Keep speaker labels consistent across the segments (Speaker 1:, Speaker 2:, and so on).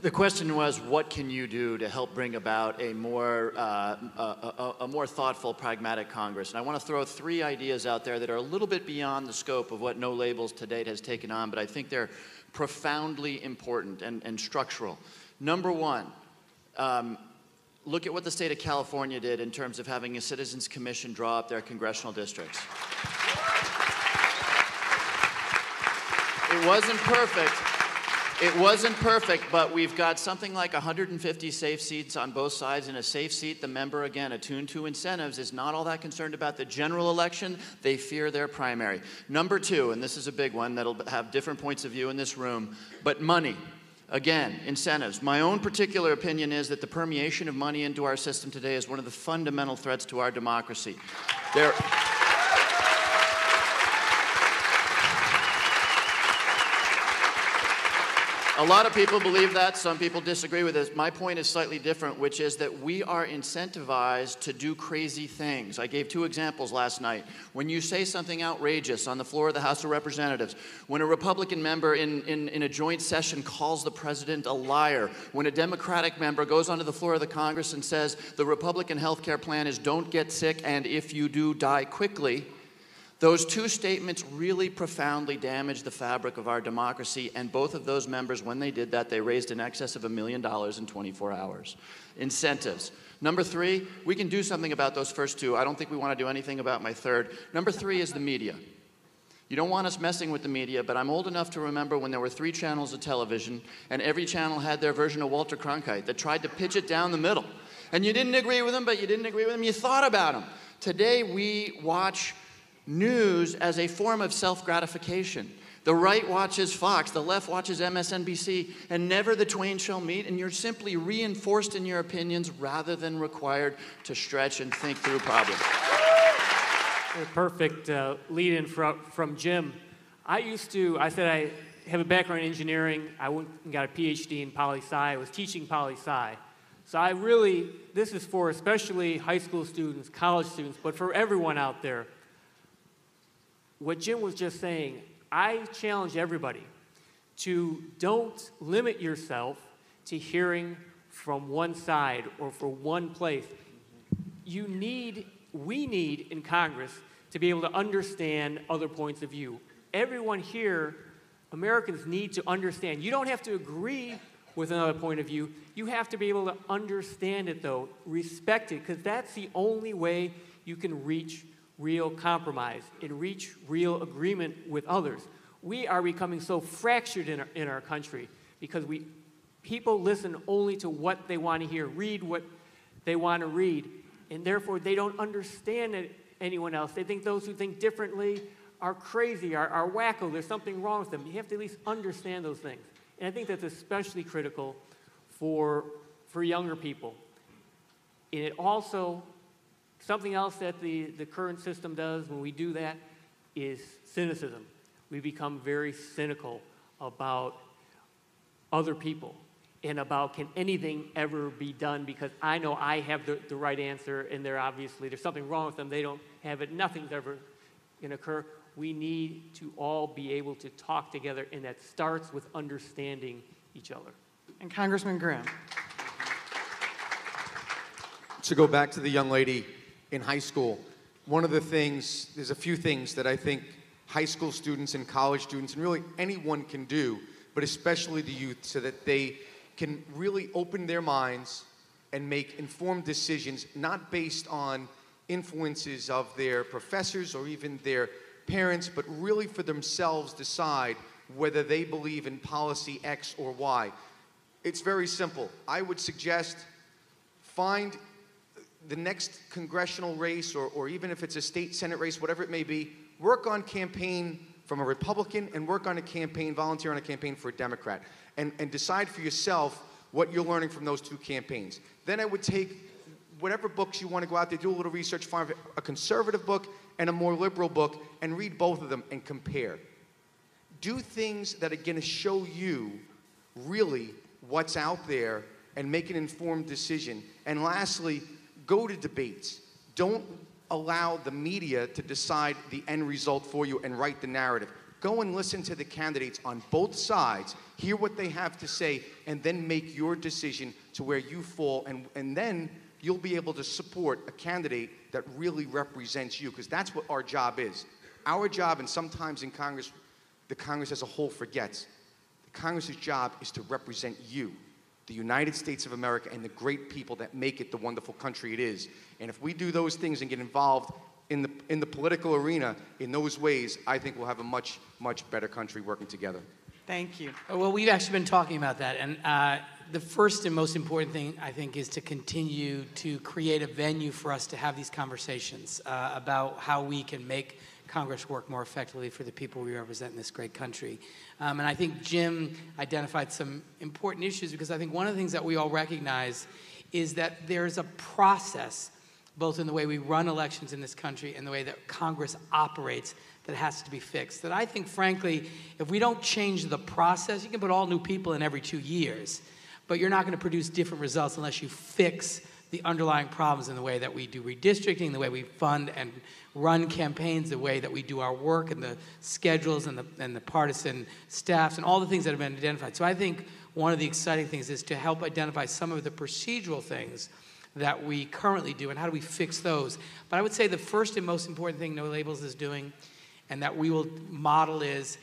Speaker 1: The question was, what can you do to help bring about a more thoughtful, pragmatic Congress? And I want to throw 3 ideas out there that are a little bit beyond the scope of what No Labels to date has taken on, but I think they're profoundly important and structural. Number 1, look at what the state of California did in terms of having a Citizens Commission draw up their congressional districts. It wasn't perfect. It wasn't perfect, but we've got something like 150 safe seats on both sides. In a safe seat, the member, again, attuned to incentives, is not all that concerned about the general election. They fear their primary. Number 2, and this is a big one that'll have different points of view in this room, but money. Again, incentives. My own particular opinion is that the permeation of money into our system today is one of the fundamental threats to our democracy. A lot of people believe that. Some people disagree with this. My point is slightly different, which is that we are incentivized to do crazy things. I gave 2 examples last night. When you say something outrageous on the floor of the House of Representatives, when a Republican member in a joint session calls the president a liar, when a Democratic member goes onto the floor of the Congress and says the Republican health care plan is don't get sick and if you do, die quickly, those 2 statements really profoundly damaged the fabric of our democracy, and both of those members, when they did that, they raised in excess of $1 million in 24 hours. Incentives. Number 3, we can do something about those first 2. I don't think we want to do anything about my 3rd. Number 3 is the media. You don't want us messing with the media, but I'm old enough to remember when there were 3 channels of television, and every channel had their version of Walter Cronkite that tried to pitch it down the middle. And you didn't agree with them, but you didn't agree with them, you thought about them. Today, we watch news as a form of self-gratification. The right watches Fox, the left watches MSNBC, and never the twain shall meet, and you're simply reinforced in your opinions rather than required to stretch and think through problems.
Speaker 2: A perfect lead-in from Jim. I said I have a background in engineering. I went and got a PhD in poli-sci. I was teaching poli-sci. So this is for especially high school students, college students, but for everyone out there. What Jim was just saying, I challenge everybody to don't limit yourself to hearing from one side or for one place. We need in Congress to be able to understand other points of view. Everyone here, Americans need to understand. You don't have to agree with another point of view. You have to be able to understand it, though, respect it, because that's the only way you can reach real compromise and reach real agreement with others. We are becoming so fractured in our country because people listen only to what they want to hear, read what they want to read, and therefore they don't understand anyone else. They think those who think differently are crazy, are wacko, there's something wrong with them. You have to at least understand those things. And I think that's especially critical for younger people. And it also, something else that the current system does when we do that is cynicism. We become very cynical about other people and about can anything ever be done because I know I have the right answer and there's something wrong with them. They don't have it. Nothing's ever going to occur. We need to all be able to talk together, and that starts with understanding each other.
Speaker 3: And Congressman Grimm.
Speaker 4: To go back to the young lady in high school, there's a few things that I think high school students and college students and really anyone can do, but especially the youth, so that they can really open their minds and make informed decisions, not based on influences of their professors or even their parents, but really for themselves decide whether they believe in policy X or Y. It's very simple. I would suggest find the next congressional race, or even if it's a state Senate race, whatever it may be, work on campaign from a Republican and work on a campaign, volunteer on a campaign for a Democrat, and decide for yourself what you're learning from those 2 campaigns. Then I would take whatever books you want to go out there, do a little research, find a conservative book and a more liberal book, and read both of them and compare. Do things that are going to show you really what's out there and make an informed decision. And lastly, go to debates. Don't allow the media to decide the end result for you and write the narrative. Go and listen to the candidates on both sides, hear what they have to say, and then make your decision to where you fall, and then you'll be able to support a candidate that really represents you, because that's what our job is. Our job, and sometimes in Congress, the Congress as a whole forgets, the Congress's job is to represent you, the United States of America, and the great people that make it the wonderful country it is. And if we do those things and get involved in the political arena in those ways, I think we'll have a much, much better country working together.
Speaker 3: Thank you.
Speaker 5: Well, we've actually been talking about that, and the first and most important thing, I think, is to continue to create a venue for us to have these conversations about how we can make Congress work more effectively for the people we represent in this great country. And I think Jim identified some important issues, because I think one of the things that we all recognize is that there's a process, both in the way we run elections in this country and the way that Congress operates, that has to be fixed. That I think, frankly, if we don't change the process, you can put all new people in every 2 years, but you're not going to produce different results unless you fix the underlying problems in the way that we do redistricting, the way we fund and run campaigns, the way that we do our work, and the schedules and the partisan staffs, and all the things that have been identified. So I think one of the exciting things is to help identify some of the procedural things that we currently do and how do we fix those. But I would say the first and most important thing No Labels is doing, and that we will model, is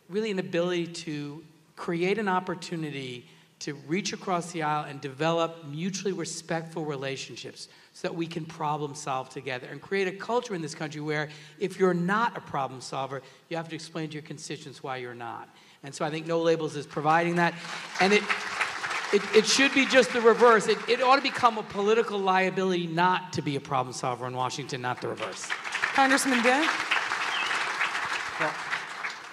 Speaker 5: really an ability to create an opportunity to reach across the aisle and develop mutually respectful relationships so that we can problem solve together and create a culture in this country where if you're not a problem solver, you have to explain to your constituents why you're not. And so I think No Labels is providing that. And it should be just the reverse. It ought to become a political liability not to be a problem solver in Washington, not the reverse.
Speaker 3: Congressman Dent?
Speaker 6: Well,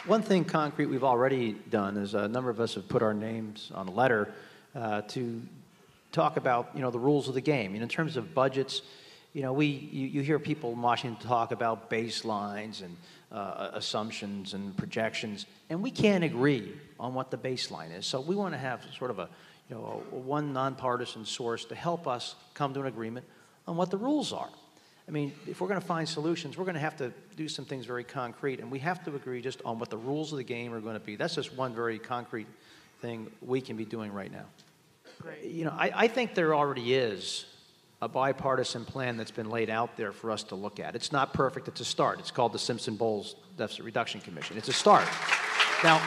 Speaker 6: one thing concrete we've already done is a number of us have put our names on a letter to talk about, the rules of the game. In terms of budgets, you hear people in Washington talk about baselines and assumptions and projections, and we can't agree on what the baseline is. So we want to have sort of a one nonpartisan source to help us come to an agreement on what the rules are. If we're going to find solutions, we're going to have to do some things very concrete, and we have to agree just on what the rules of the game are going to be. That's just one very concrete thing we can be doing right now.
Speaker 3: Great.
Speaker 6: I think there already is a bipartisan plan that's been laid out there for us to look at. It's not perfect. It's a start. It's called the Simpson-Bowles Deficit Reduction Commission. It's a start. Now,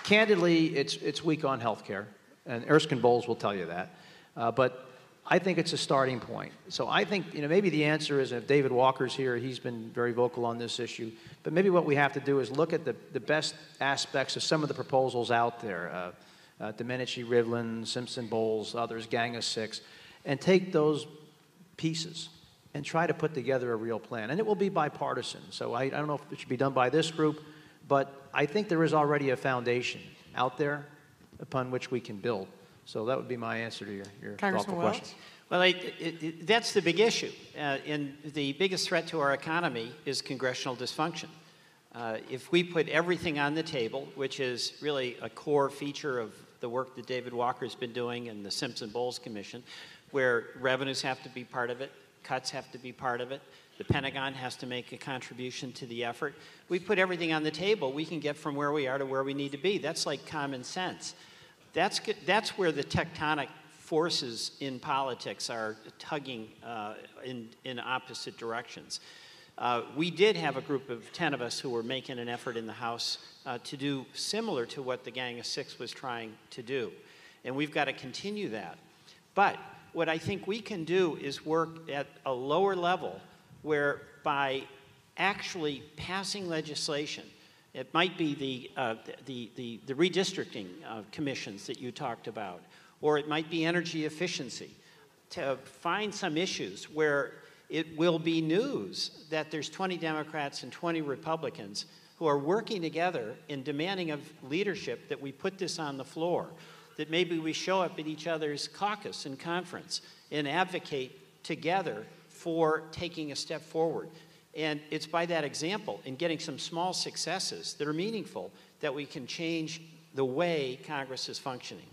Speaker 6: candidly, it's weak on health care, and Erskine Bowles will tell you that. But I think it's a starting point. So I think, maybe the answer is, if David Walker's here, he's been very vocal on this issue, but maybe what we have to do is look at the best aspects of some of the proposals out there, Domenici, Rivlin, Simpson-Bowles, others, Gang of Six, and take those pieces and try to put together a real plan. And it will be bipartisan. So I don't know if it should be done by this group, but I think there is already a foundation out there upon which we can build. So that would be my answer to your thoughtful question.
Speaker 7: Well, that's the big issue. And the biggest threat to our economy is congressional dysfunction. If we put everything on the table, which is really a core feature of the work that David Walker's been doing in the Simpson-Bowles Commission, where revenues have to be part of it, cuts have to be part of it, the Pentagon has to make a contribution to the effort. We put everything on the table, we can get from where we are to where we need to be. That's like common sense. That's where the tectonic forces in politics are tugging in opposite directions. We did have a group of 10 of us who were making an effort in the House to do similar to what the Gang of Six was trying to do. And we've got to continue that. But what I think we can do is work at a lower level where by actually passing legislation, it might be the redistricting commissions that you talked about, or it might be energy efficiency, to find some issues where it will be news that there's 20 Democrats and 20 Republicans who are working together in demanding of leadership that we put this on the floor, that maybe we show up at each other's caucus and conference and advocate together for taking a step forward. And it's by that example and getting some small successes that are meaningful that we can change the way Congress is functioning.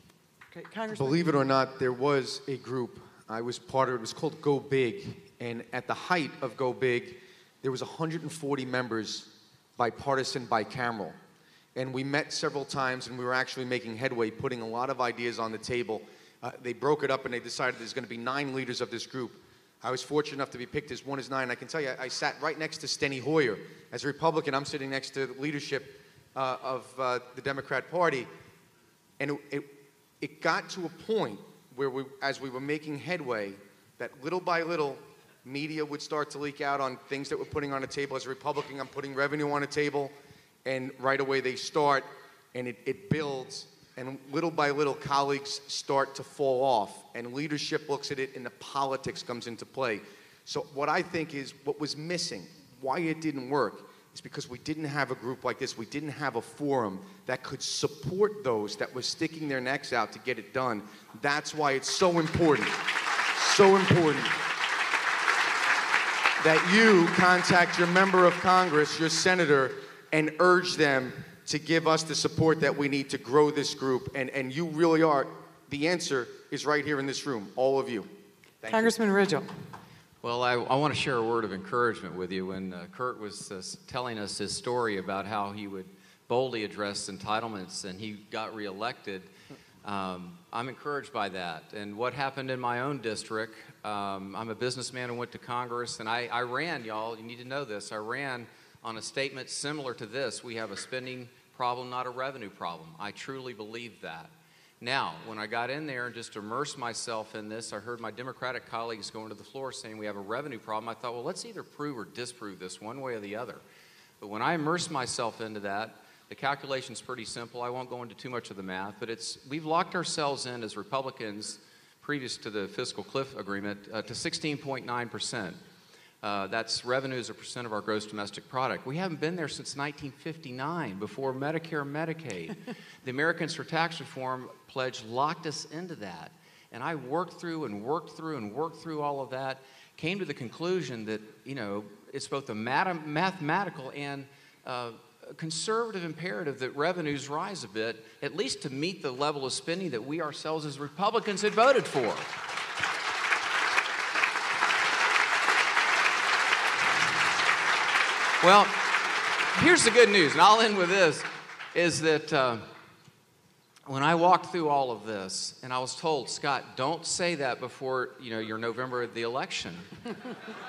Speaker 3: Okay, Congressman.
Speaker 4: Believe it or not, there was a group I was part of. It was called Go Big. And at the height of Go Big, there was 140 members bipartisan, bicameral. And we met several times, and we were actually making headway, putting a lot of ideas on the table. They broke it up, and they decided there's going to be 9 leaders of this group. I was fortunate enough to be picked as 1 is 9. I can tell you, I sat right next to Steny Hoyer. As a Republican, I'm sitting next to the leadership of the Democrat Party. And it got to a point where, as we were making headway, that little by little, media would start to leak out on things that we're putting on the table. As a Republican, I'm putting revenue on the table, and right away they start, and it builds, and little by little, colleagues start to fall off, and leadership looks at it, and the politics comes into play. So what I think is what was missing, why it didn't work, is because we didn't have a group like this. We didn't have a forum that could support those that were sticking their necks out to get it done. That's why it's so important that you contact your member of Congress, your senator, and urge them to give us the support that we need to grow this group. And you really are, the answer is right here in this room, all of you. Thank
Speaker 3: Congressman Rigell.
Speaker 8: Well, I want to share a word of encouragement with you. When Kurt was telling us his story about how he would boldly address entitlements and he got reelected, I'm encouraged by that. And what happened in my own district, I'm a businessman who went to Congress, and I ran, y'all, you need to know this, I ran on a statement similar to this. We have a spending problem, not a revenue problem. I truly believe that. Now, when I got in there and just immersed myself in this, I heard my Democratic colleagues going to the floor saying we have a revenue problem. I thought, well, let's either prove or disprove this one way or the other. But when I immersed myself into that, the calculation's pretty simple. I won't go into too much of the math, but we've locked ourselves in as Republicans, previous to the fiscal cliff agreement, to 16.9%. That's revenue as a percent of our gross domestic product. We haven't been there since 1959, before Medicare and Medicaid. The Americans for Tax Reform pledge locked us into that. And I worked through all of that, came to the conclusion that, you know, it's both a mathematical and conservative imperative that revenues rise a bit, at least to meet the level of spending that we ourselves as Republicans had voted for. Well, here's the good news, and I'll end with this, is that when I walked through all of this, and I was told, Scott, don't say that before, you know, your November of the election.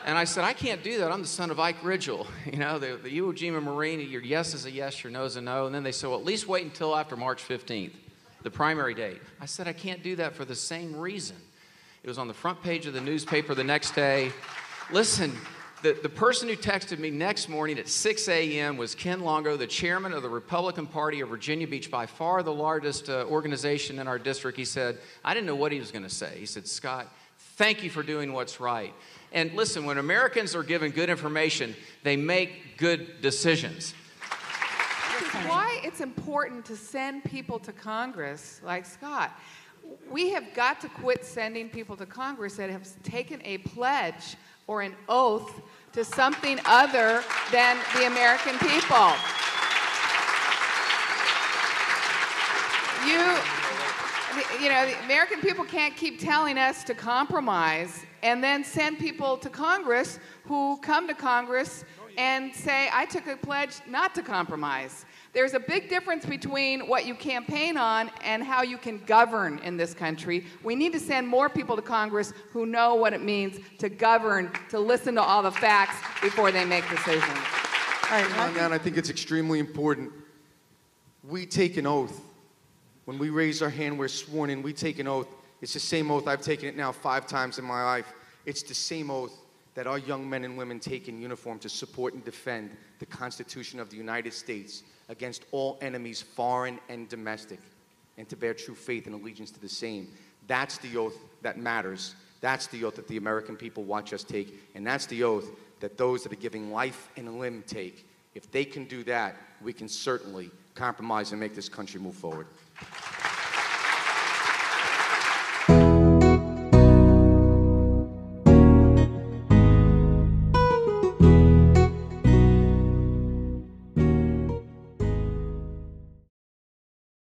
Speaker 8: And I said, I can't do that. I'm the son of Ike Rigell. You know, the Iwo Jima Marine, your yes is a yes, your no is a no. And then they said, well, at least wait until after March 15th, the primary date. I said, I can't do that for the same reason. It was on the front page of the newspaper the next day. Listen, the person who texted me next morning at 6 a.m. was Ken Longo, the chairman of the Republican Party of Virginia Beach, by far the largest organization in our district. He said, I didn't know what he was going to say. He said, Scott, thank you for doing what's right. And listen, when Americans are given good information, they make good decisions.
Speaker 9: This is why it's important to send people to Congress like Scott. We have got to quit sending people to Congress that have taken a pledge or an oath to something other than the American people. You know, the American people can't keep telling us to compromise and then send people to Congress who come to Congress and say, I took a pledge not to compromise. There's a big difference between what you campaign on and how you can govern in this country. We need to send more people to Congress who know what it means to govern, to listen to all the facts before they make decisions.
Speaker 3: All right,
Speaker 4: And I think it's extremely important. We take an oath. When we raise our hand, we're sworn in, we take an oath. It's the same oath. I've taken it now 5 times in my life. It's the same oath that our young men and women take in uniform to support and defend the Constitution of the United States against all enemies, foreign and domestic, and to bear true faith and allegiance to the same. That's the oath that matters. That's the oath that the American people watch us take, and that's the oath that those that are giving life and limb take. If they can do that, we can certainly compromise and make this country move forward.